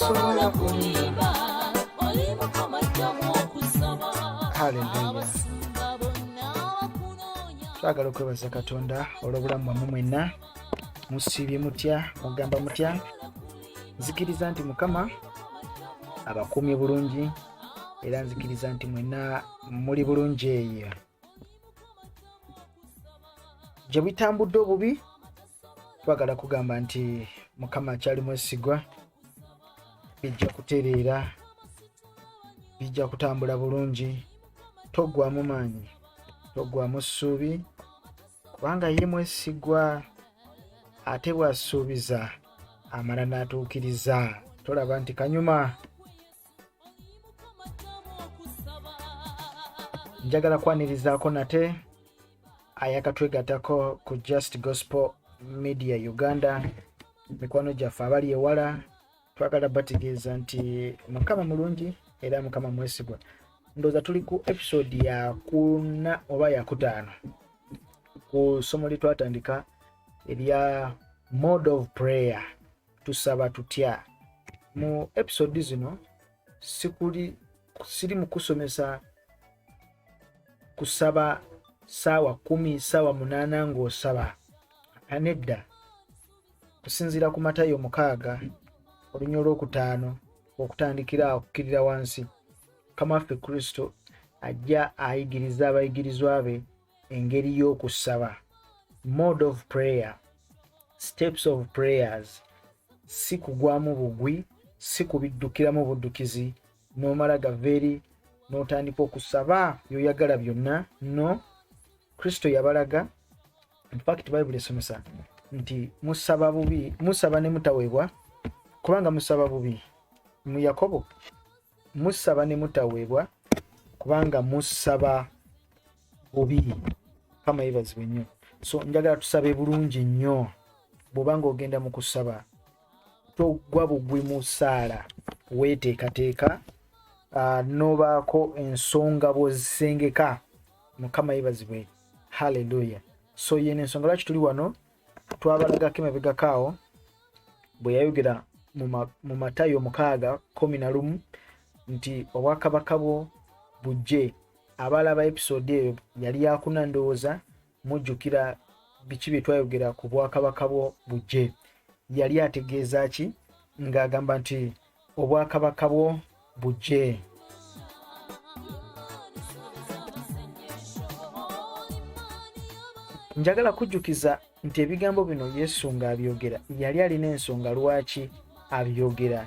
tosobola kulimba oli mukama jjamu okusaba. Hallelujah. Twagala okwebaza Katonda olw'obulamu bwammwe mwenna. Musiibye mutya, mugamba mutya? Nzikiriza nti Mukama abakuumye bulungi era nzikiriza nti mwenna muli bulungi eyo. Gye bitambudde obubi, twagala kugamba nti Mukama akyali mwesigwa, bijja kutereera, bijja kutambula bulungi. Toggwamu maanyi, toggwamu ssuubi, kubanga ye mwesigwa, ate bw'asuubiza amala n'atuukiriza. Tolaba nti kanyuma. Njagala kwanirizaako nate ayakatwegatako ku Just Gospel Media Uganda. Mikwano gyaffe abali ewala, twagala bategeeza nti Mukama mulungi era Mukama mwesigwa. Ndoza tuli ku episode ya 4 oba ya 5 ku somo litwatandika erya mode of prayer, tusaba tutya. Mu episode zino siri mu kusomesa kusaba saawa 10 saawa 8 ng'osaba. Anedda, kusinziira ku Matayo 6 olunya olw'okutaano okutandikira okukirira wansi, Mukama waffe Kristo ajja ayigiriza abayigirizwa be engeri y'okusaba. Mode of prayer, steps of prayers. Si kugwamu bugwi, si kubiddukiramu buddukizi n'omala gaveeri n'otandika okusaba by'oyagala byonna. No, Kristo yabalaga. In fact, Bible esomesa nti musaba bubi, musaba ne mutaweebwa, kubanga musaba bubi. Mu Yakobo, musaba ne mutaweebwa kubanga musaba bubi. Kama yebazibwe nnyo. So njagala tusabe bulungi nnyo. Bw'obanga ogenda mu kusaba, toggwa bugwi mu ssaala, weeteekateeka, n'obaako ensonga bw'ozisengeka. Mukama yebazibwe. Hallelujah. So yene ensonga lwaki tuli wano, twabalagako emabegakaawo bwe yayogera mu Matayo 6:11 nti obwakabaka bwo bujje. Abalaba episode eyo yali yakuna ndowooza mujjukira biki bye twayogera ku bwakabaka bwo bujje. Yali ategeeza ki? Ng'agamba nti obwakabaka bwo bujje. Njagala kujjukiza nti ebigambo bino Yesu ng'abyogera yali alina ensonga lwaki abyogera.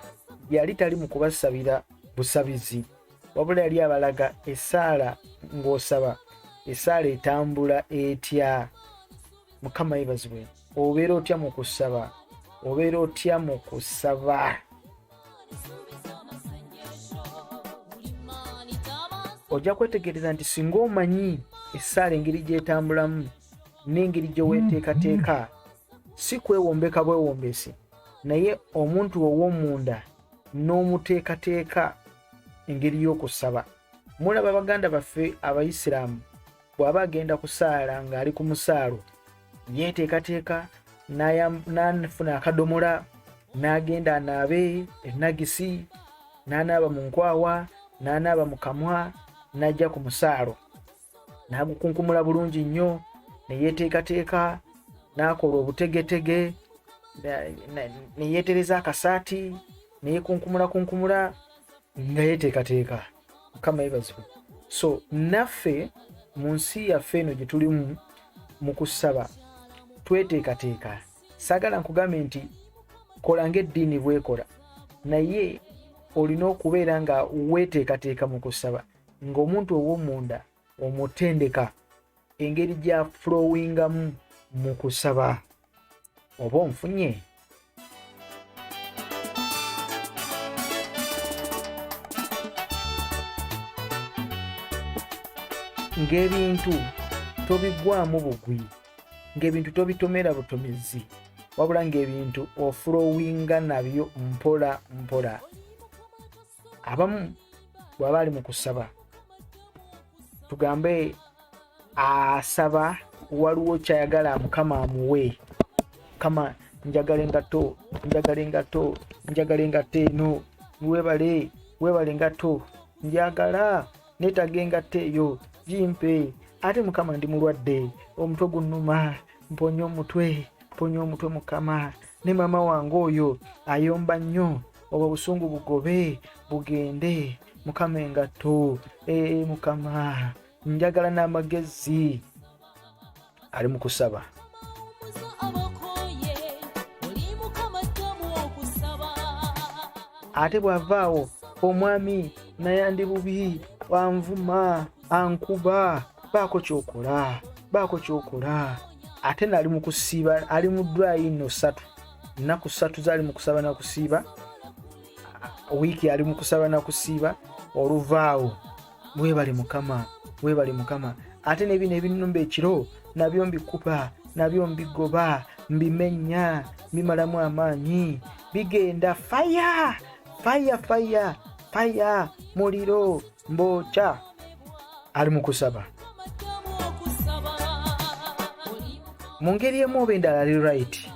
Yali tali mu kubasabira busabizi, wabula yali abalaga essaala ng'osaba, essaala etambula etya. Mukama yebazibwe. Obeera otya mu kusaba? Obeera otya mu kusaba? Ojja kwetegereza nti singa omanyi essaala engeri gy'etambulamu n'engeri gye weeteekateeka, si kwewombeka bwewombesi, naye omuntu ow'omunda n'omuteekateeka engeri y'okusaba. Mulaba baganda baffe Abayisiraamu bw'aba agenda kusaala ng'ali ku musaalo, yeeteekateeka n'afuna akadomola, n'agenda anaabe ennagisi, n'anaaba mu nkwawa, n'anaaba mu kamwa, n'ajja ku musaalo, n'agukunkumula bulungi nnyo, ne yeeteekateeka, n'akola obutegetege, ne yeetereza akasaati, ne yeekunkumula nga yeeteekateeka. Mukama yebazibwe. So naffe mu nsi yaffe eno gye tulimu mu kusaba tweteekateeka. Saagala nkugambe nti kola ng'eddiini bw'ekola, naye olina okubeera nga weeteekateeka mu kusaba, ng'omuntu ow'omunda omutendeka engeri gya flowingamu mu kusaba. Oba onfunye? Ng'ebintu tobiggwamu bugwi, ng'ebintu tobitomera butomezi, wabula ng'ebintu oflowinga nabyo mpola mpola. Abamu bw'aba ali mu kusaba, tugambe asaba waliwo kyayagala Mukama amuwe, Mukama njagala engato, njagala engato, njagala engato eno, weebale engato, njagala neetaga engato eyo, gimpe. Ate Mukama ndi mulwadde, omutwe gunnuma, mponya omutwe Mukama. Ne mama wange oyo ayomba nnyo, obwo busungu bugobe bugende. Mukama engato, Mukama njagala n'amagezi. Ali mu kusaba. Ate bw'avaawo omwami naye ndi bubi, wanvuma, ankuba, baako kyokola. Ate nali mu kusiiba, ali mu ddwayi nno 3 nnaku 3 zali mu kusaba na kusiiba, wiiki ali mu kusaba na kusiiba. Oluvaawo weebale Mukama. Ate n'ebino ebinnumba ekiro nabyo mbikuba, nabyo mbigoba, mbimenya, mbimalamu amaanyi, bigenda fire, muliro, mbokya. Ali mu kusaba. Mu ngeri emu oba endala ali right,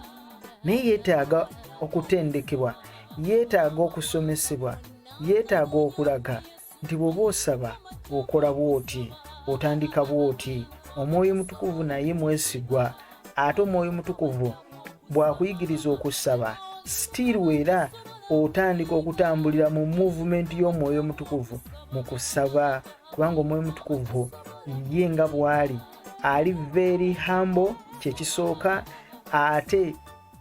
naye yeetaaga okutendekebwa, yeetaaga okusomesebwa, yeetaaga okulaga nti bw'oba osaba okola bw'oti, otandika bw'oti. Omwoyo Mutukuvu naye mwesigwa. Ate Omwoyo Mutukuvu bw'akuyigiriza okusaba, still weera otandika okutambulira mu movement y'Omwoyo Mutukuvu mu kusaba, kubanga Omwoyo Mutukuvu ye nga bw'ali, ali very humble, kyekisooka. Ate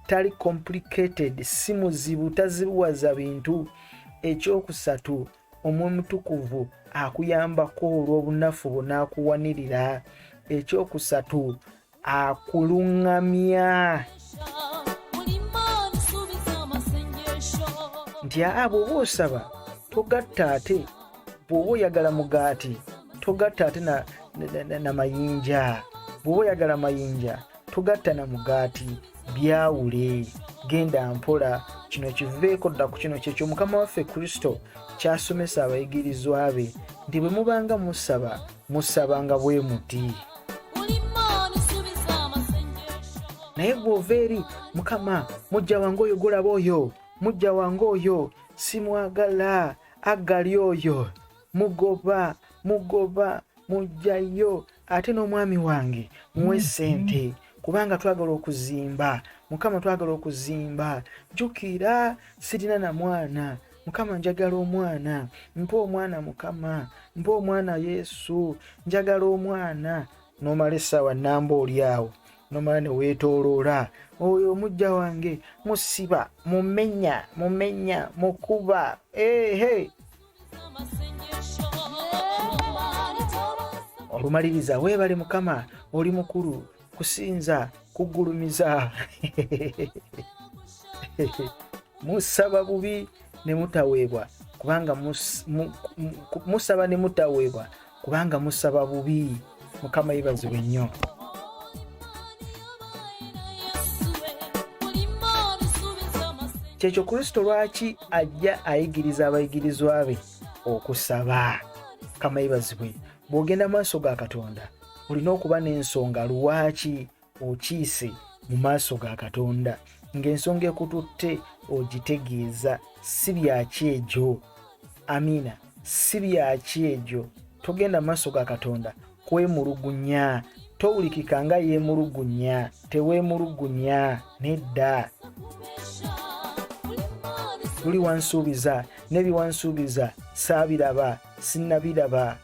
tali complicated, si muzibu, tazibuwaza bintu. Ekyokusatu, Omwoyo Mutukuvu akuyambako olw'obunafu bwo n'akuwanirira. Ekyokusatu, akulungamya nti bw'oba osaba togatta. Ate bw'oba oyagala mugaati togatta ate na mayinja. Bw'oba oyagala mayinja togatta na mugaati. Byawule, genda mpola. Kino kiveeko dda ku kino kyekyo Mukama waffe Kristo kyasomesa abayigirizwa be nti bwe mubanga musabanga bwe muti. Naye bw'ova eri Mukama, mujja wange oyo golaba oyo, mujja wange oyo simwagala, agali oyo, mugoba, mujjayo. Ate n'omwami wange muwe ssente, kubanga twagala okuzimba. Mukama, twagala okuzimba. Jjukira sirina na mwana. Mukama, njagala omwana. Mpa omwana Mukama, mpa omwana Yesu, njagala omwana. N'omala essaawa nnamba oli awo, n'omala ne weetooloola. Oyo omujja wange musiba, mumenya, mukuba. Olumaliriza, weebale Mukama, oli mukulu, kusinza, kugulumiza. Musaba bubi ne mutaweebwa, kubanga musaba ne mutaweebwa, kubanga musaba bubi. Mukama yeebazibwe nnyo. Kyekyo Kristo lwaki ajja ayigiriza abayigirizwa be okusaba. Mukama yeebazibwe. Bw'ogenda maaso ga Katonda olina okuba n'ensonga lwaki okiise mu maaso ga Katonda, ng'ensonga ekututte ogitegeeza. Si byaki egyo, amiina, si byaki egyo. Togenda maaso ga Katonda kwemulugunya, towulikika nga yeemulugunya, teweemulugunya, nedda. Luli wansuubiza, n'ebiwansuubiza saabiraba, sinnabiraba.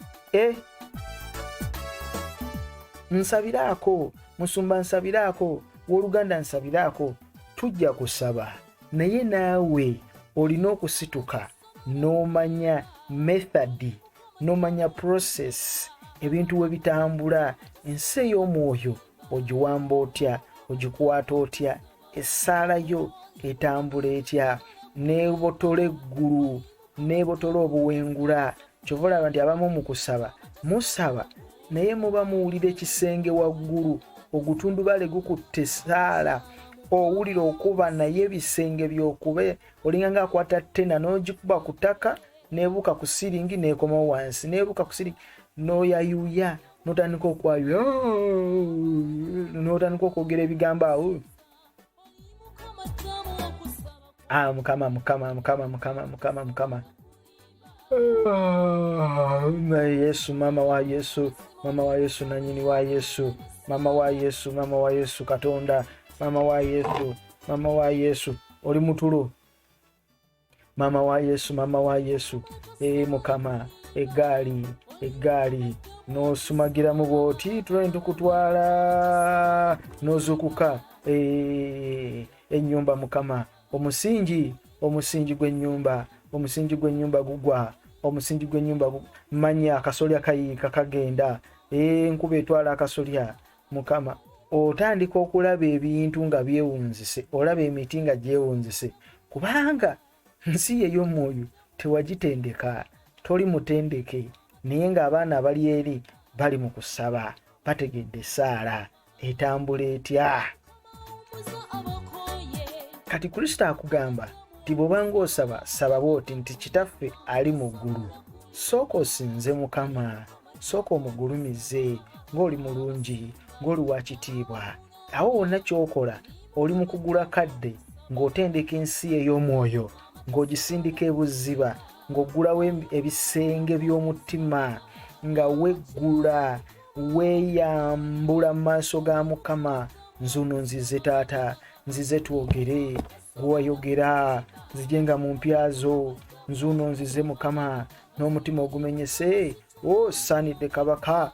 Nsabiraako, musumba nsabiraako, w'oluganda nsabiraako. Tujja kusaba, naye naawe olina okusituka n'omanya method, n'omanya process, ebintu we bitambula. Ensi ey'omwoyo ogiwamba otya, ogikwata otya, essaala yo etambula etya, n'ebotola eggulu, n'ebotola obuwengula. Kyova olaba nti abamu mu kusaba musaba naye muba muwulira ekisenge waggulu, ogutundubale gukutte essaala, owulira okuba naye ebisenge by'okube olinga ng'akwata ttena n'ogikuba ku ttaka n'ebuuka ku siringi n'ekomawo wansi, n'ebuuka ku siringi n'oyayuuya, n'otandika okwayuuya, n'otandika okwogera ebigambo awo. Mukama Yesu, mama wa Yesu, nanyini wa Yesu, mama wa Yesu Katonda, mama wa Yesu oli mutulo, mama wa Yesu Mukama egaali nosumagira mu bwoti tulenda kutwala nozukuka ennyumba Mukama, omusingi gw'ennyumba gugwa, manya akasolya kayiika kagenda, enkuba etwala akasolya Mukama, otandika okulaba ebintu nga byewunzise, olaba emiti nga gyewunzise, kubanga nsi ey'omwoyo tewagitendeka, toli mutendeke, naye ng'abaana abali eri bali mu kusaba, bategedde essaala etambula etya. Kati Kristo akugamba nti bw'obanga osaba, saba bw'oti nti Kitaffe ali mu ggulu, sooka osinze Mukama, sooka omugulumize ng'oli mulungi, ng'oli wa kitiibwa. Awo wonna ky'okola oli mu kugula kadde ng'otendeka ensi ey'omwoyo, ng'ogisindika ebuziba, ng'oggulawo ebisenge by'omutima, nga weggula weeyambula mu maaso ga Mukama. Nzuno nzize Taata, nzize twogere gw'oyogera, nzijenga mu mpyazo, nzuno nzize Mukama n'omutima ogumenyese. Saanidde Kabaka,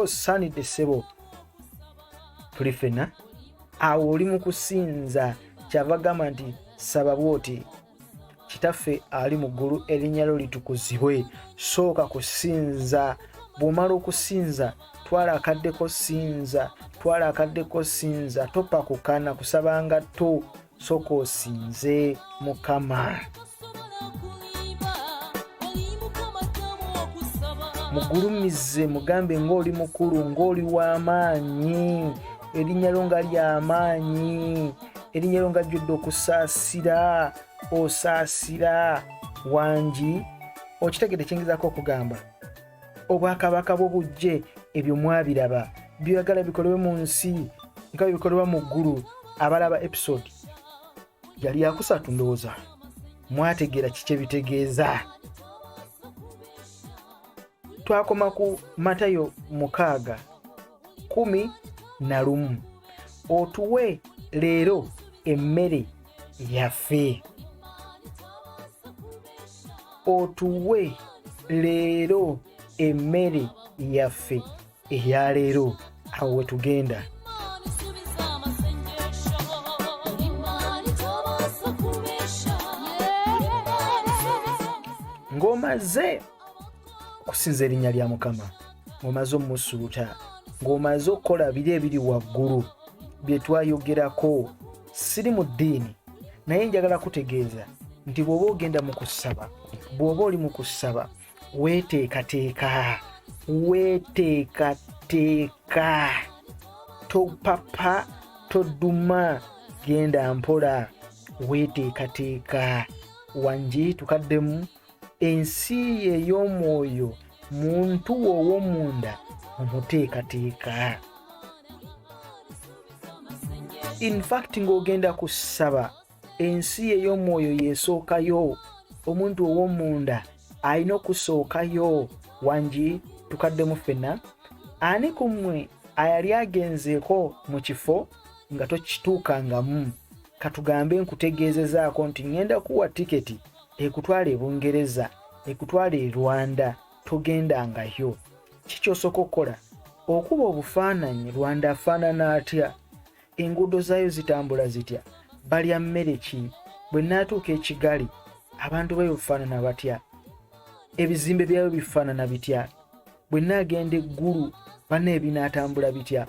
saanidde ssebo. Tuli ffenna awo oli mu kusinza, kyava gamba nti saba bw'oti Kitaffe ali mu ggulu erinnya lyo litukuzibwe. Sooka kusinza, bw'omala okusinza twala akaddeko sinza, topa kukana kusabanga to, sooka osinze Mukama. Mugulumize, mugambe ng'oli mukulu, ng'oli w'amaanyi, erinnya lyo nga ly'amaanyi, erinnya lyo nga jjudde okusaasira, osaasira wangi. Okitegedde kyengezako okugamba, obwakabaka bwo bujje, ebyo mwabiraba, byagala bikolewe mu nsi nga bikolewa mu ggulu. Abalaba episode yali yakusatu ndowooza mwategeera kiki bitegeeza. Twakoma ku Matayo 6:11, otuwe leero emmere yaffe. Otuwe leero emmere yaffe eya leero. Awo we tugenda. Ng'omaze okusinza erinnya lya Mukama, ng'omaze omusuuta, ng'omaze okukola biri ebiri waggulu bye twayogerako, siri mu ddiini naye njagala kutegeeza nti bw'oba ogenda mu kusaba, bw'oba oli mu kusaba, weeteekateeka, topapa, todduma, genda mpola, weeteekateeka. Wangi tukaddemu ensi ey'omwoyo, muntu ow'omunda omuteekateeka. In fact ng'ogenda kusaba, ensi ey'omwoyo yeesookayo, omuntu ow'omunda alina okusookayo. Wangi tukaddemu ffenna, ani ku mmwe ayali agenzeeko mu kifo nga tokituukangamu? Katugambe nkutegeezezaako nti ngenda kuwa tiketi ekutwala e Bungereza, ekutwala e Rwanda, togendangayo. Kikyosooka okukola okuba obufaananyi Rwanda afaanana atya, enguudo zaayo zitambula zitya, balya mmere ki, bwe naatuuka e Kigali abantu bayo bifaanana batya, ebizimbe byayo bifaanana bitya, bwe naagenda eggulu banna ebinaatambula bitya.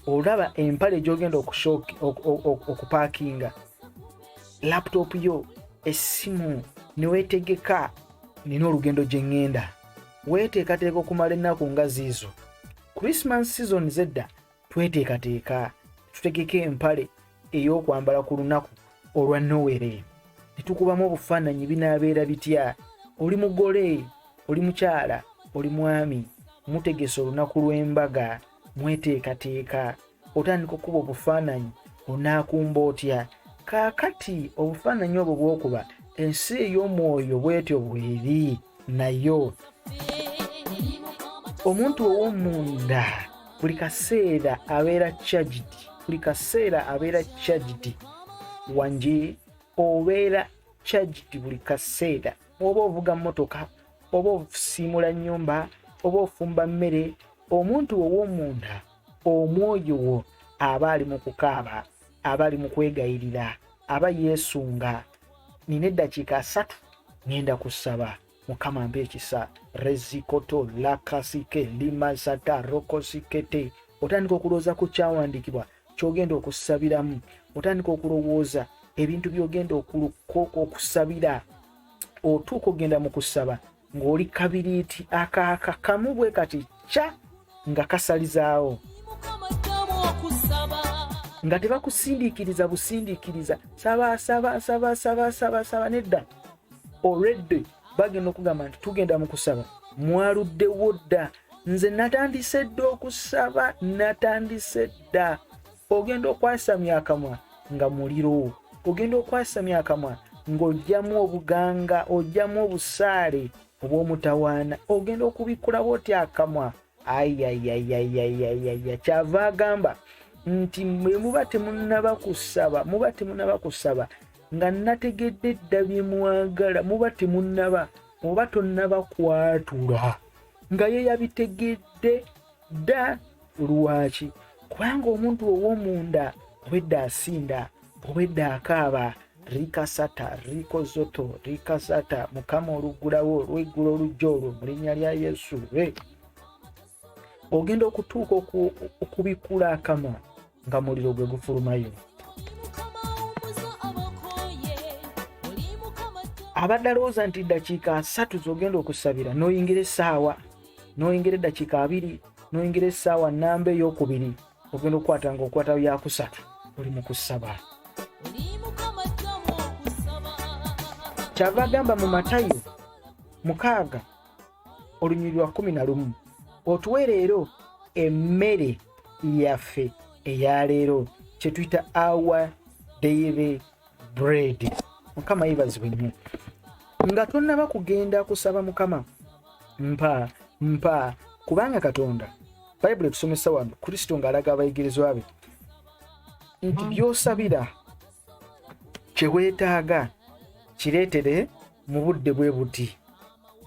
Olaba empale gy'ogenda okupaakinga, laptop yo, essimu, ne weetegeka, nina olugendo gye ŋŋenda, weeteekateeka okumala ennaku nga ziizo. Christmas season zedda tweteekateeka, tutegeke empale ey'okwambala ku lunaku olwa Nowere, ne tukubamu obufaananyi binaabeera bitya. Oli mugole, oli mukyala, oli mwami, mutegese olunaku lw'embaga, mweteekateeka, otandika okuba obufaananyi, onaakumba otya, Kaakati obufaananyi obwo bw'okuba ensi ey'omwoyo bwetyo bweri nayo omuntu ow'omunda buli kaseera abeera charged wangi obeera charged buli kaseera oba ovuga mmotoka oba ofusiimula nnyumba oba ofumba mmere omuntu ow'omunda omwoyo wo aba ali mu kukaaba aba ali mu kwegayirira aba yeesunga nina eddakiika 3 ngenda kusaba Mukama mpa ekisa rezikoto lakasike limasata rokosikete otandika okulowooza ku kyawandiikibwa ky'ogenda okusabiramu otandika okulowooza ebintu by'ogenda okusabira otuuka ogenda mu kusaba ng'oli kabiriiti akamu bwe kati kya nga kasalizaawo nga tebakusindiikiriza busindiikiriza saba nedda already bagenda okugamba nti tugenda mu kusaba mwaluddewo dda nze natandise dda okusaba dda ogenda okwasamya akamwa nga muliro ogenda okwasamya akamwa ng'ojjamu obuganga ojjamu obusaale obw'omutawaana ogenda okubikulawo oti akamwa ayayayayayaya kyava agamba nti muba temunnaba kusaba nga nategedde dda bye mwagala muba temunnaba oba tonnaba kwatula nga ye yabitegedde dda lwaki kubanga omuntu ow'omunda obwedda asinda obwedda akaaba rikasata rikozoto rikasata Mukama oluggulawo olweggula olujja olwo mu linnya lya Yesu ogenda okutuuka okubikula akamwa nga muliro gwe gufulumayo abadde alowooza nti ddakiika 3 z'ogenda okusabira n'oyingira essaawa n'oyingira eddakiika 2 n'oyingira essaawa nnamba ey'okubiri ogenda okukwata ng'okwata byakusatu oli mu kusaba kyava agamba mu Matayo 6:11 otuwe leero emmere yaffe eya leero kye tuyita our daily bread. Mukama yebazibwe nnyo nga tonnaba kugenda kusaba Mukama mpa kubanga Katonda Bayibuli tusomesa wano Kristo ng'alaga abayigirizwa be nti by'osabira kye weetaaga kireetere mu budde bwe buti.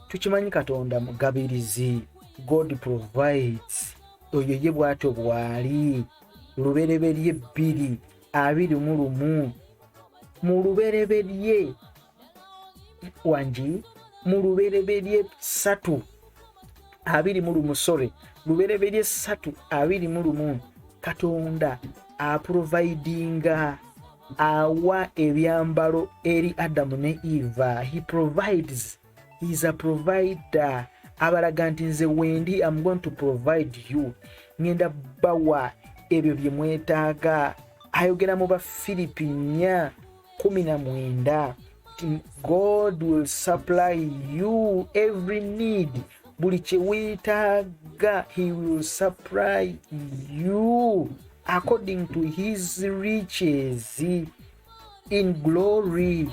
Tukimanyi Katonda mugabirizi, God provides. Oyo ye bw'atyo bw'ali lubereberye 2:21 mu lubereberye wangi mu lubereberye 3:21 lubereberye 3:21 Katonda aprovidinga awa ebyambalo eri Adamu ne Eva. He provides. He's a provider. Abalaga nti nze wendi I'm going to provide you. Ngenda bawa ebyo bye mwetaaga. Ayogera mu Bafilipi 4:19 God will supply you every need. Buli kye weetaaga He will supply you according to His riches in glory.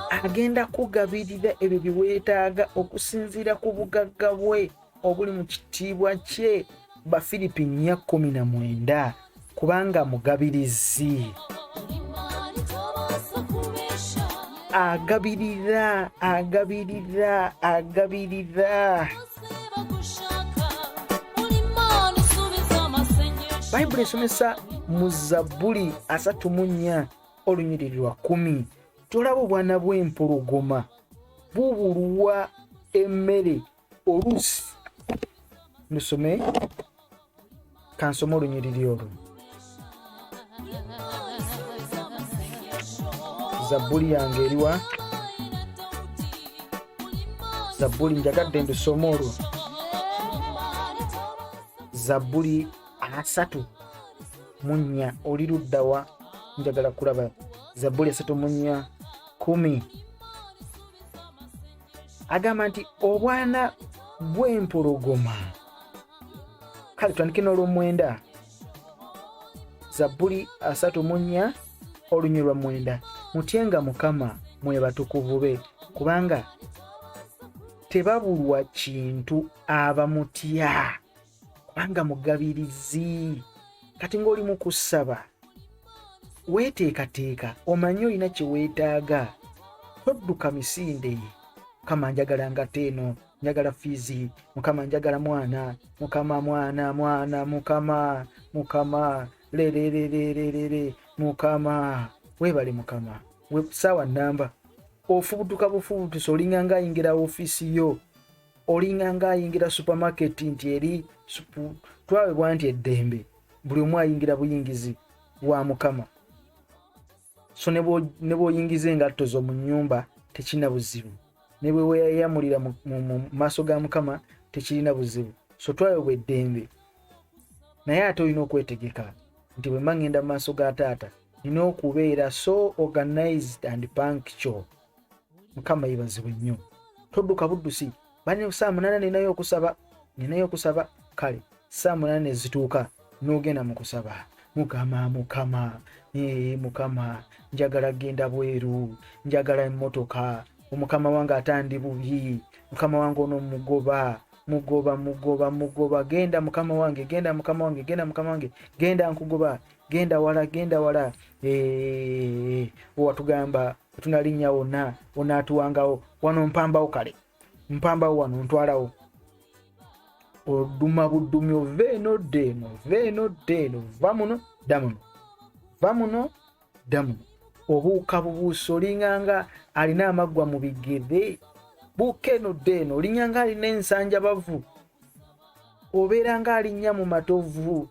Agenda kugabirira ebyo bye weetaaga okusinziira ku bugagga bwe obuli mu kitiibwa kye. Bafilipi 4:19 kubanga mugabirizi. Agabirira. Bayibuli esomesa mu Zabbuli 34:10 tulaba obwana bw'empologoma bubulwa emmere oluusi. Lusome kansoma olunyiriri olwo. Zabbuli yange eriwa? Zabbuli njagadde ndusome olwo. Zabbuli 3:4 oli luddawa? Njagala kulaba Zabbuli 3:10 agamba nti obwana bw'empologoma. Kale twandike n'olw'omwenda. Zabbuli 34 olunyiriri lwa 9. Mutyenga Mukama mwe batukuvu be kubanga tebabulwa kintu abamutya kubanga mugabirizi. Kati ng'oli mu kusaba weeteekateeka omanyi olina kye weetaaga, todduka misinde. Mukama njagala ngate eno, njagala fiizi, Mukama njagala mwana, Mukama lererererere, Mukama weebale Mukama. Saawa nnamba ofubutuka bufubutuse olinga ng'ayingira ofiisi yo, olinga ng'ayingira supermarket nti eri twawebwa nti eddembe, buli omu ayingira buyingizi wa Mukama. So ne bw'oyingiza engatto zo mu nnyumba tekirina buzibu, ne bwe weeyamulira mu maaso ga Mukama tekirina buzibu. So twawebwa eddembe, naye ate olina okwetegeka nti bwe mba ngenda mu maaso ga Taata nina okubeera so organized and punctual. Mukama yebazibwe nnyo. Todduka buddusi. Bane saa 8 ninayo okusaba. Kale saa 8 zituuka n'ogenda mu kusaba. Mukama njagala genda bweru, njagala emmotoka, Omukama wange atandi bubi, Mukama wange ono mugoba, genda Mukama wange, genda nkugoba, genda wala. Watugamba tunalinnya wonna atuwangawo wano, mpambawo wano ntwalawo. Oduma buddumyo veeno deno, va muno damuno. Obuuka bubuusa olinganga alina amaggwa mu bigere, bukeno deno olinganga alina ensanja bavu, obeeranga alinnya mu matovu,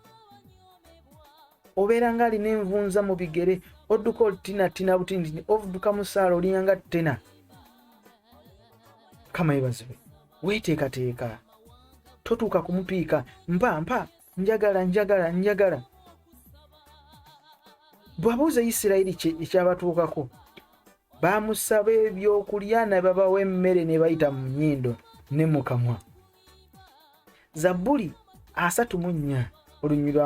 obeeranga alina envunza mu bigere, odduka tina butindi, ovuduka mu ssaala olinganga tena. Kama yebazibwe. Weeteekateeka, totuuka kumupiika mpa njagala. Bwabuuza Isirayiri ekyabatuukako, bamusaba ebyokulya ne babawa emmere ne bayita mu nnyindo ne mu kamwa. Zabbuli 34 olunyiriri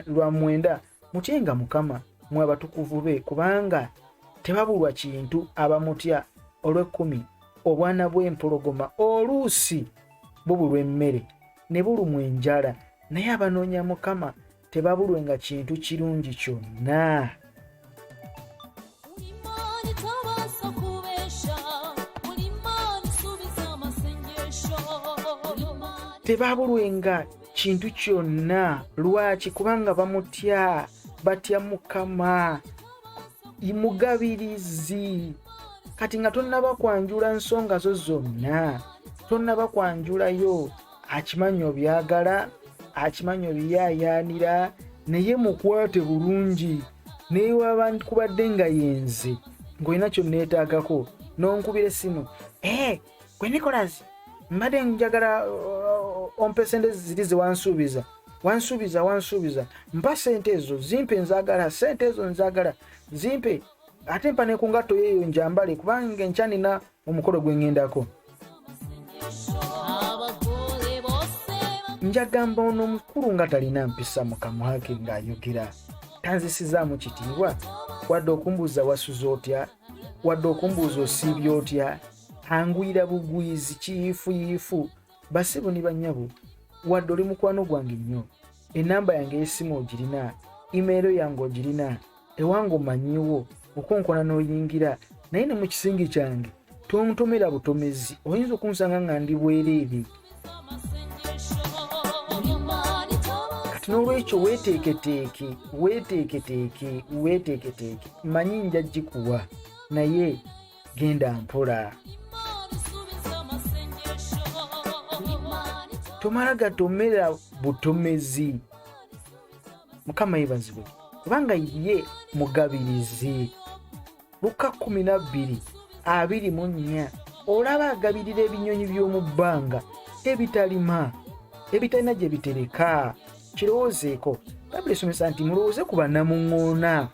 lwa 9. Mutyenga Mukama mwe abatukuvu be kubanga tebabulwa kintu abamutya. Olw'10 obwana bw'empologoma oluusi bubulwa emmere ne bulumwa enjala, naye abanoonya Mukama tebabulwenga kintu kirungi kyonna. Tebabulwenga kintu kyonna. Lwaki? Kubanga bamutya, batya Mukama, mugabirizi. Kati nga tonnaba kwanjula nsonga zo zonna, tonnaba kwanjulayo, akimanyi obyagala, akimanyi obiyaayaanira, naye mukwate bulungi. Naye waba kubadde nga yenze ng'olina kyonneetaagako n'onkubira essimu, gwe Nicholas mbadde njagala ompe sente ziri ze wansuubiza, mpa sente ezo zimpe, nzaagala sente ezo, nzaagala zimpe, ate mpa ne ku ngatto yeeyo njambale kubanga enkya nina omukolo gwe ŋŋendako. Njagamba ono mukulu nga talina mpisa mu kamwa ke ng'ayogera, tanzisizaamu kitiibwa, wadde okumbuuza wasuza otya, wadde okumbuuza osiibye otya, angwira bugwizi kiyiifuyiifu. Basibu ne bannyabo, wadde oli mukwano gwange nnyo, ennamba yange y'essimu ogirina, imeero yange ogirina, ewange omanyiwo, okonkona n'oyingira, naye ne mu kisingi kyange tontomera butomezi, oyinza okunsanga nga ndi bwereere. Kati n'olwekyo weeteeketeeke, manyi nja gikuwa, naye genda mpola. Tomala gatomera butomezi. Mukama yebazibwe kubanga ye mugabirizi. Luka 12:24 olaba agabirira ebinyonyi by'omu bbanga ebitalima, ebitalina gye bitereka. Kirowoozeeko. Bayibuli esomesa nti mulowooze ku bannamuŋŋoona,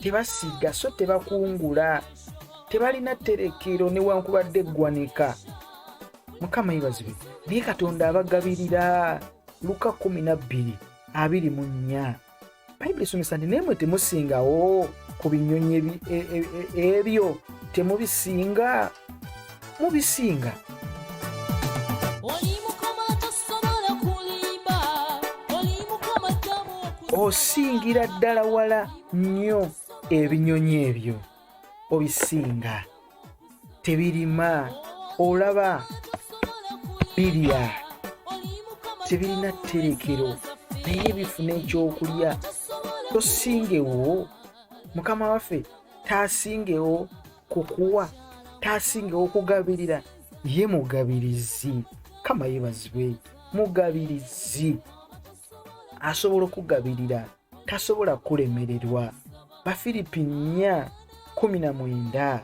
tebasiga so tebakungula, tebalina tterekero newankubadde eggwanika. Mukama yebazibwe. Naye Katonda abagabirira. Luka 12:24 Bayibuli esomesa nti naye temusingawo ku binyonyi ebyo, temubisinga, mubisinga. Osingira ddala wala nnyo ebinyonyi ebyo, obisinga. Tebirima, olaba birya, tebirina tterekero naye bifuna ekyokulya. Tosingewo, Mukama waffe taasingewo kukuwa, taasingewo kugabirira, ye mugabirizi. Kama yeebazibwe, mugabirizi asobola okugabirira, tasobola kulemererwa. Bafiripi 4:19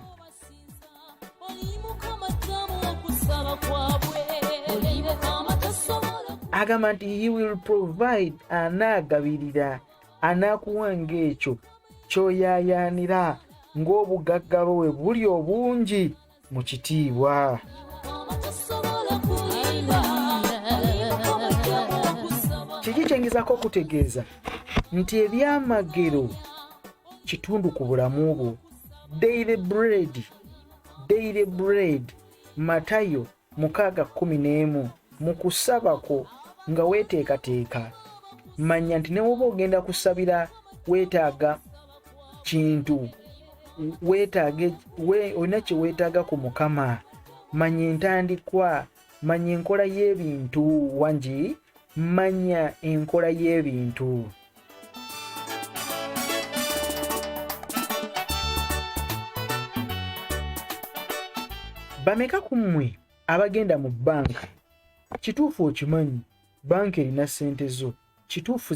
agamba nti he will provide, anaagabirira, anaakuwanga ekyo ky'oyaayaanira ng'obugagga bwe buli obungi mu kitiibwa. Kiki kyengezaako okutegeeza? Nti ebyamagero kitundu ku bulamu bwo. Daily bread, Matayo 6:11. Mu kusaba kwo nga weeteekateeka, manya nti ne bw'oba ogenda kusabira weetaaga kintu, olina kye weetaaga ku Mukama. Manya entandikwa, manya enkola y'ebintu. Wangi, manya enkola y'ebintu. Bameka ku mmwe abagenda mu banka? Kituufu okimanyi banka erina ssente zo, kituufu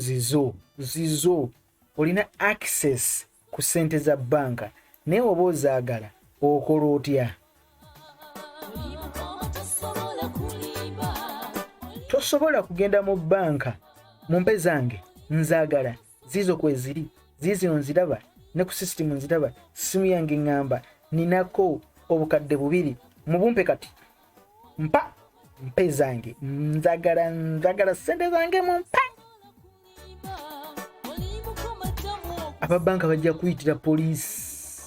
zizo, olina access ku ssente za banka, naye oba ozaagala okola otya? Tosobola kugenda mu banka, mumpe zange nzaagala, zizo kweziri, zizino nziraba, ne ku system nziraba, simu yange ngamba ninako obukadde 2, mubumpe kati, mpe zange, nzagala ssente zange mumpe. Ababanka bajja kuyitira poliisi.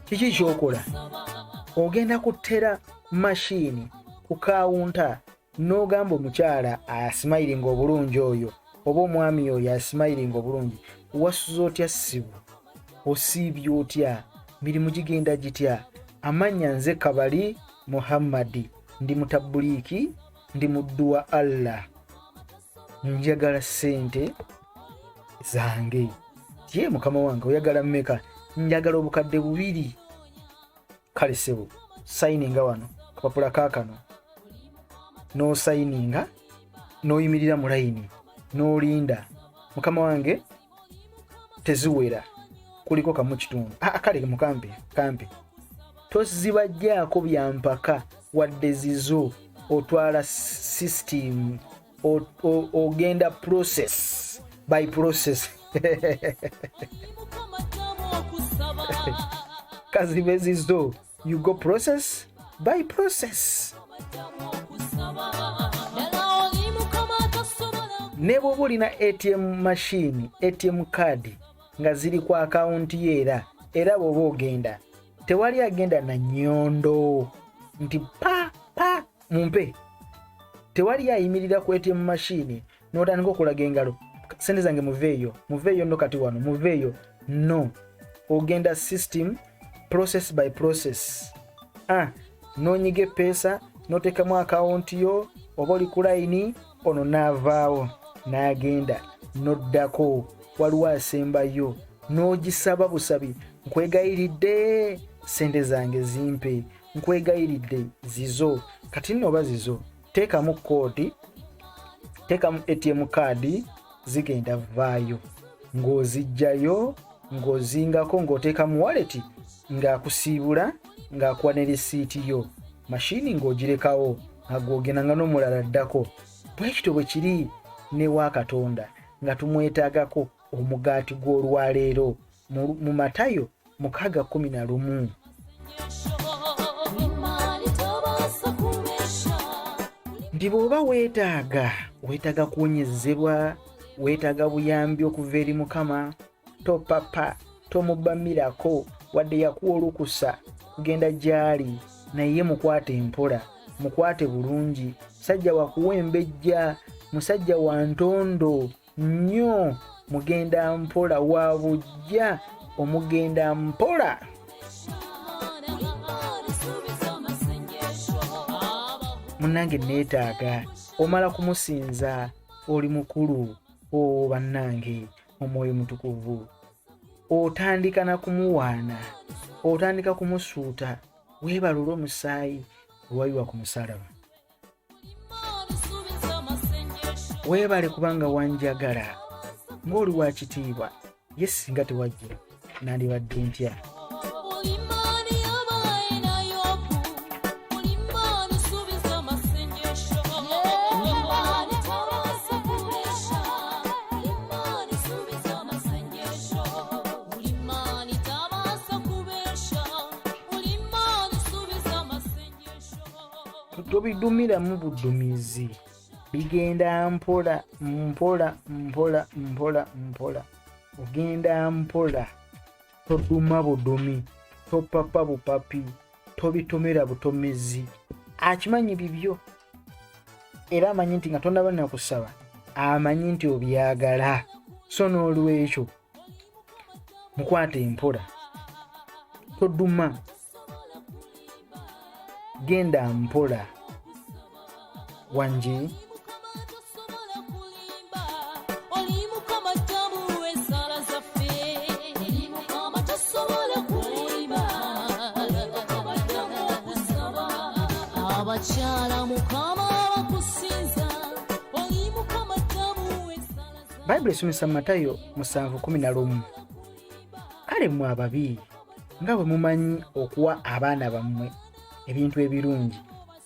Kiki kyokola? Ogenda kuttera mashini ku kawunta n'ogamba omukyala asimayiringa obulungi oyo, oba omwami oyo asimayiringa obulungi, wasuza otya ssibu? Osiibye otya? Mirimu gigenda gitya? Amanya nze Kabali Muhammadi, ndi mutabuliiki, ndi muddu wa Allah, njagala ssente zange. Ye Mukama wange oyagala mmeka? Njagala obukadde 2. Kale sebo, sayininga wano kapapula kaakano, n'osayininga, n'oyimirira mu layini, n'olinda. Mukama wange teziwera, kuliko kamu kitundu. Kale mukampe. Tozibajjaako byampaka wadde zizo, otwala system, ogenda process by process. Kazibe zizo, you go process by process. Ne bw'oba olina ATM machine, ATM card nga ziri ku akawunti ye, era bw'oba ogenda, tewali agenda na nnyondo nti pa mumpe. Tewali ayimirira ku ATM machine n'otandika okulaga engalo, sente zange muveeyo no kati wano, muveeyo. No, ogenda system, process by process. N'onyiga epeesa, n'oteekamu akawunti yo, oba oli ku layini, ono n'avaawo n'agenda, n'oddako, waliwo asembayo, n'ogisaba busabi, nkwegayiridde sente zange zimpe, nkwegayiridde zizo. Kati nno oba zizo, teekamu koodi, teekamu ATM kaadi, zigenda vaayo, ng'ozijjayo, ng'ozingako, ng'oteekamu wallet, ng'akusiibula, ng'akuwa ne risiiti yo, mashini ng'ogirekawo, nga gwogenda nga n'omulala addako. Bwe kityo bwe kiri ne wa Katonda, nga tumwetaagako omugaati gw'olwaleero mu Matayo 6:11. Ndi bw'oba weetaaga weetaaga kuwonyezebwa, weetaaga buyambi okuva eri Mukama. Topapa, tomubamirako wadde yakuwa olukusa kugenda gy'ali, naye mukwate empola, mukwate bulungi. Musajja wakuwa embejja, musajja wa ntondo nnyo, mugenda mpola wa bujja, omugenda mpola. Munnange neetaaga omala kumusinza, oli mukulu, bannange omwoyo mutukuvu, otandika na kumuwaana, otandika kumusuuta, weebalula omusaayi olwayiwa ku musalaba. Weebale kubanga wanjagala, ng'oli wa kitiibwa. Ye singa tewajja nandibadde ntya. Tobidumiramu budumizi, bigenda mpola mpola mpola mpola mpola. Ogenda mpola, toduma budumi, topapa bupapi, tobitomera butomezi. Akimanyi bibyo era amanyi nti nga tonaba nakusaba, amanyi nti obyagala. So n'olwekyo mukwate empola, toduma, genda mpola. Wanji Bayibuli esomesa Matayo 7:11. Kale mmwe ababi, nga bwe mumanyi okuwa abaana bammwe ebintu ebirungi,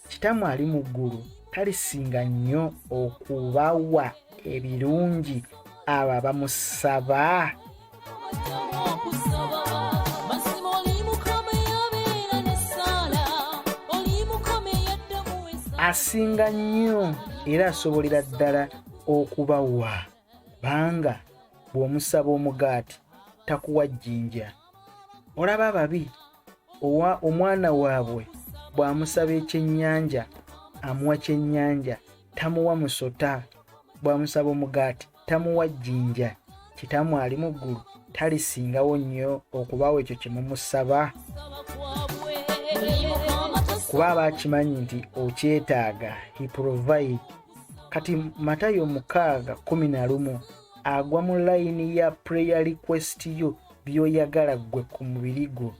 Kitammwe ali mu ggulu talisinga nnyo okubawa ebirungi abo abamusaba? Asinga nnyo era asobolera ddala okubawa, banga bw'omusaba omugaati takuwa jjinja. Olaba ababi, omwana waabwe bw'amusaba ekyennyanja amuwa kyennyanja, tamuwa musota. Bw'amusaba omugaati tamuwa jjinja. Kitammwe ali mu ggulu talisingawo nnyo okubawa ekyo kye mumusaba, kuba aba akimanyi nti okyetaaga. He provide. Kati Matayo 6:11 agwa mu layini ya prayer request yo, byoyagala gwe ku mubiri gwo.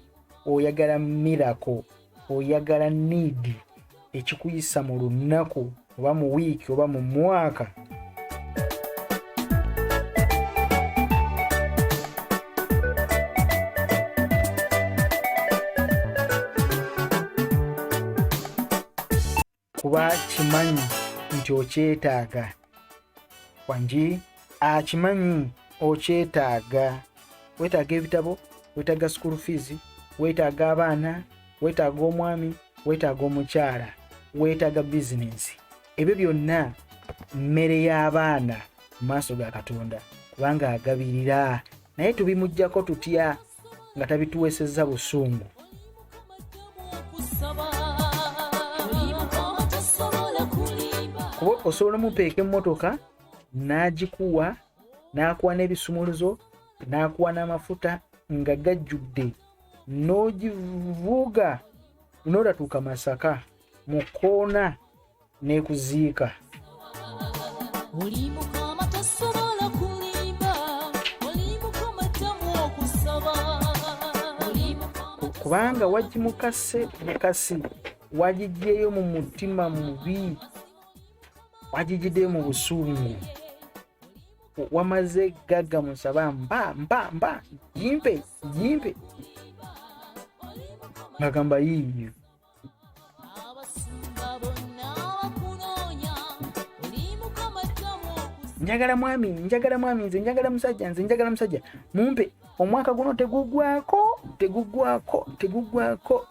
Oyagala miracle, oyagala need, ekikuyisa mu lunaku oba mu wiiki oba mu mwaka. Kuba kimanyi nti okyetaaga. Wanji akimanyi okyetaaga. Weetaaga ebitabo, weetaaga school fees, weetaaga abaana, weetaaga omwami, weetaaga omukyala, weetaaga business. Ebyo byonna mmere y'abaana mu maaso ga Katonda, kubanga agabirira, naye tubimuggyako tutya nga tabituweesezza busungu. Kuba osobola mupeeka emmotoka n'agikuwa, n'akuwa n'ebisumuluzo, n'akuwa n'amafuta nga gajjudde, n'ogivuga n'otatuuka Masaka mu koona n'ekuziika. Kubanga wagimukase mukasi, wagijjeyo mu mutima mubi, wagijjiddeyo mu busungu, wamaze gagga musaba mba jimpe ngagamba yiyo. Njagala mwami, nze njagala musajja, mumpe omwaka guno tegugwako,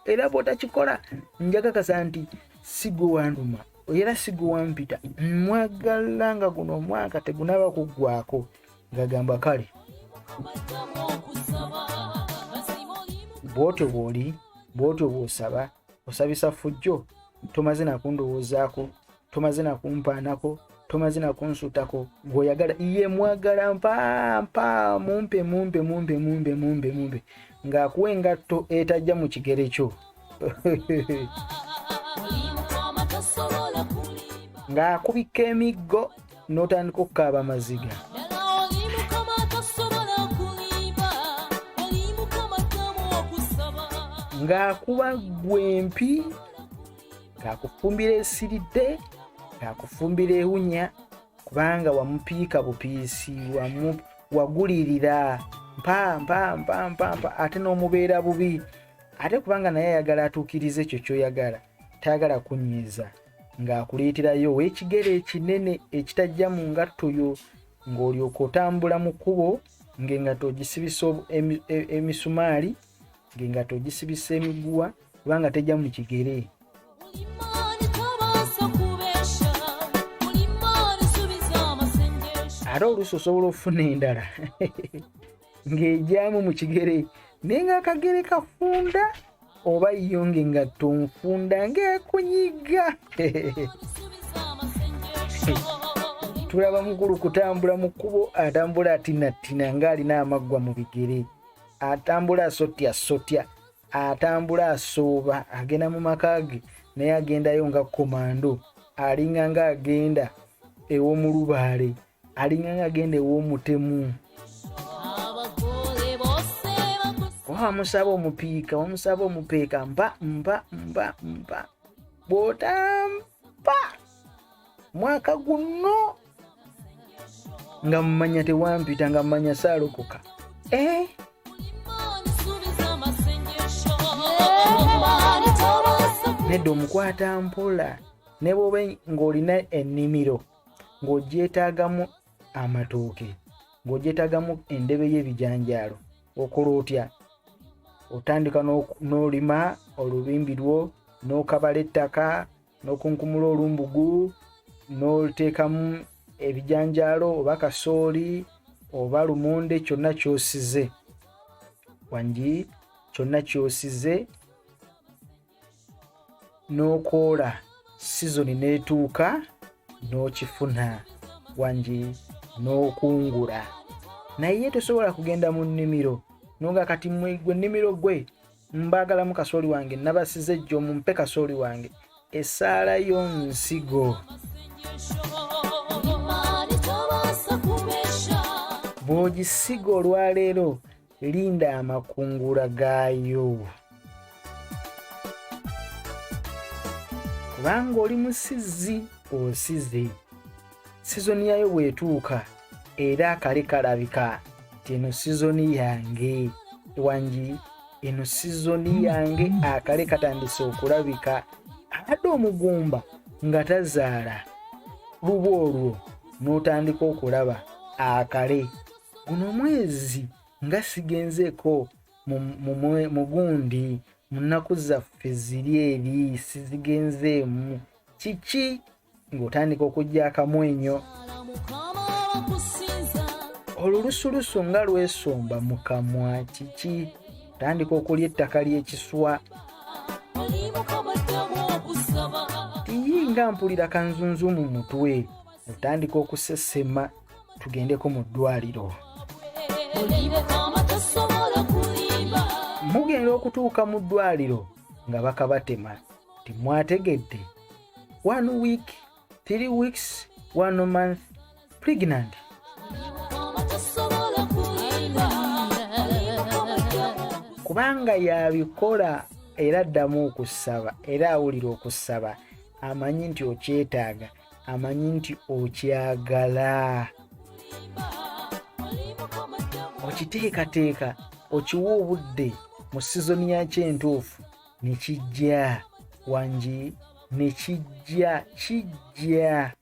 era bw'otakikola njaga kasa nti si gwe wanduma, era sigo wampita mwagala nga guno omwaka tegunaba kuggwako ngagamba kale bwotyo bw'oli bwotyo bw'osaba osabisa fujjo tomaze nakundowoozaako tomaze nakumpaanako tomaze nakunsuutako gw'oyagala ye mwagala mpa mumpe ng'akuwa engatto etajja mu kigere kyo ng'akubika emiggo n'otandika okukaaba amaziga ng'akuba gwempi ng'akufumbira esiridde ng'akufumbira ewunya kubanga wamupiika bupiisi wagulirira mpa ate n'omubeera bubi ate kubanga naye ayagala atuukirize ekyo ky'oyagala tayagala kunyiiza ng'akuleeterayo ow'ekigere ekinene ekitajja mu ngatto yo ng'olyoka otambula mu kkubo ng'engatto ogisibisa emisumaali ng'engatto ogisibisa emiguwa kubanga tejja mu kigere ate oluusi osobola okufuna endala ng'ejyamu mu kigere naye ng'akagere kafunda oba yo ng'engatto nfunda ng'ekunyiga tulaba mukulu kutambula mu kkubo atambula atinnatina ng'alina amaggwa mu bigere atambula asotya atambula asooba agenda mu maka ge naye agendayo nga komando alinga ng'agenda ew'omulubaale alinga ng'agenda ew'omutemu wamusaba omupeeka mpa bw'otampa mwaka guno nga mmanya tewampita nga mmanya saalokoka nedda omukwata mpola ne bw'oba ng'olina ennimiro ng'ogyetaagamu amatooke ng'ogyetaagamu endebe y'ebijanjaalo okola otya otandika n'olima olubimbi lwo n'okabala ettaka n'okunkumula olumbugu n'oteekamu ebijanjaalo oba kasooli oba lumonde kyonna ky'osize wangi kyonna ky'osize n'okoola sizoni n'etuuka n'okifuna wangi n'okungula naye tosobola kugenda mu nnimiro nonga kati gwe nnimiro gwe mbaagalamu kasooli wange nabasize ejjo mumpe kasooli wange essaala y'onsigo bw'ogisiga olwaleero linda amakungula gaayo kubanga oli musizi osize sizoni yayo bw'etuuka era akale kalabika ti eno sizoni yange wangi eno sizoni yange akale katandise okulabika abadde omugumba nga tazaala luba olwo n'otandika okulaba akale guno mwezi nga sigenzeeko mu gundi mu nnaku zaffe ziri eri sizigenzeemu kiki ng'otandika okujja akamwenyo olulusulusu nga lwesomba mu kamwa kiki otandika okulya ettaka ly'ekiswa tiyinga mpulira kanzunzu mu mutwe otandika okusesema tugendeko mu ddwaliro mugenda okutuuka mu ddwaliro nga bakabatema timwategedde 1 week 3 weeks 1 month pregnant kubanga yabikola era addamu okusaba era awulira okusaba amanyi nti okyetaaga amanyi nti okyagala okiteekateeka okiwa obudde mu sizoni yakyo entuufu ne kijja wangi ne kijja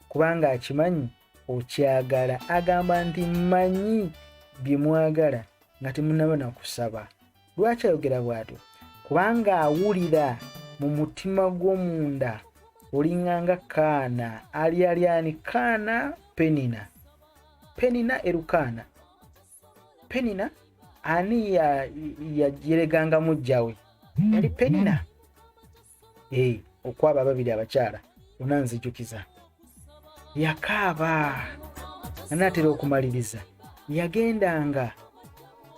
kubanga akimanyi okyagala agamba nti mmanyi bye mwagala nga temunaba nakusaba lwaki ayogera bw'atyo kubanga awulira mu mutima gw'omunda olinganga Kaana. Ali Kaana Penina. Penina Erukaana. Penina ani yajereganga mujjawe yali Penina. Okwaba ababiri abakyala onanzijukiza. Yakaaba anaatera okumaliriza. Yagendanga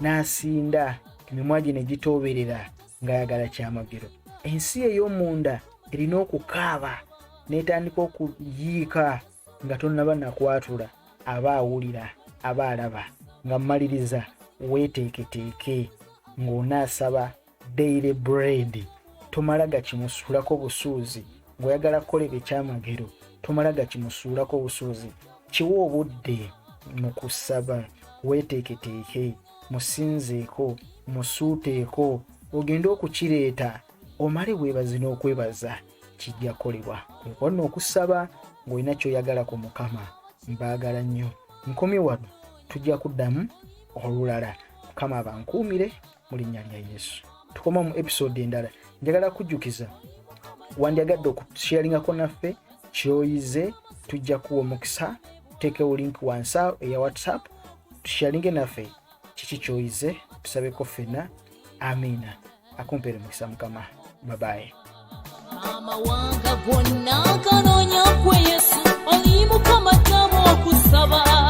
n'asinda emimwa gye ne gitooberera ng'ayagala kyamagero. Ensi ey'omunda erina okukaaba n'etandika okuyiika nga tonnaba nakwatula. Aba awulira, aba alaba nga mmaliriza weeteeketeeke ng'onaasaba daily bread. Tomala gakimusuulako busuuzi ng'oyagala kukolera ekyamagero. Tomala gakimusuulako busuuzi. Kiwa obudde mu kusaba. Weeteeketeeke, musinzeeko, musuuteeko, ogende okukireeta omale weebaze n'okwebaza. Kijja kukolebwa. Wonna okusaba ng'olina ky'oyagala ku Mukama. Mbaagala nnyo. Nkomye wano, tujja kuddamu olulala. Mukama abankuumire mu linnya lya Yesu. Tukoma mu episode endala. Njagala kujjukiza wandyagadde okusharingako naffe ky'oyize, tujja kuwa omukisa. Teekewo link wansi awo eya WhatsApp, tusharinge naffe kiki ky'oyize, tusabeko ffenna. Amiina. Akumpeere mukisa Mukama. Bye bye. Amawanga gonna kanoonya kwe Yesu oli Mukama ttamu okusaba.